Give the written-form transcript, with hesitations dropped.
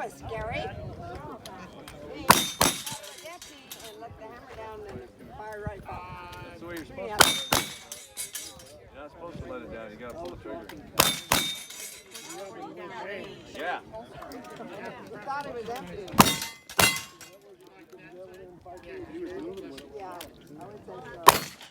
was scary. And let the hammer down and fire right back. That's the way you're supposed to. You're not supposed to let it down. You gotta pull the trigger. Yeah. You thought it was empty. Yeah, I would say so.